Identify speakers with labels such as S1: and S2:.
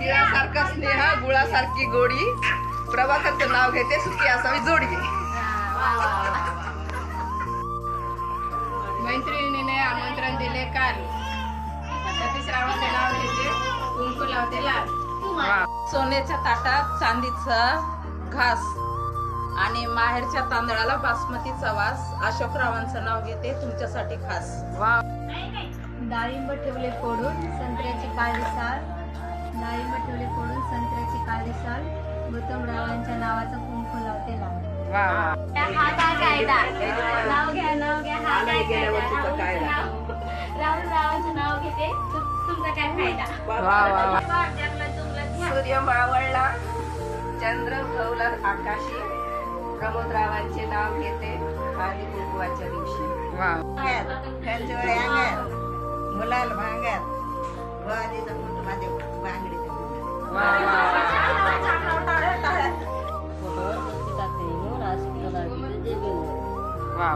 S1: तिळासारखा स्नेह गुळासारखी गोडी प्रभाकरचं नाव घेते सुखी असावी जोडी. मैत्रिणीने आमंत्रण दिले काल सतीश रावांचे नाव घेते कुंकू लावते लाल.
S2: सोन्याच्या ताटात चांदीचा घास आणि माहेरच्या तांदळाला बासमतीचा वास. अशोकरावांचं नाव घेते तुमच्यासाठी खास.
S1: वा.
S3: डाळिंब ठेवले फोडून संत्र्याची काळी साल. डाळिंब ठेवले फोडून संत्र्याची काळी साल. गौतमरावांच्या नावाचा कुंकू लावते लाल.
S1: वा.
S3: हा काय कायदा नाव घ्या नाव घ्या हा काय कायदा रावांचं नाव घेते तुमचा काय फायदा.
S1: वा वा. सूर्य मावळला चंद्र उगवला आकाशी प्रमोदरावांचे नाव घेते हळदी कुंकवाच्या दिवशी. वा.
S4: त्यांच्याकडे अंगात मुलाला भांगात वादीचा कुटुंबात बांगडीचा
S1: वा वा.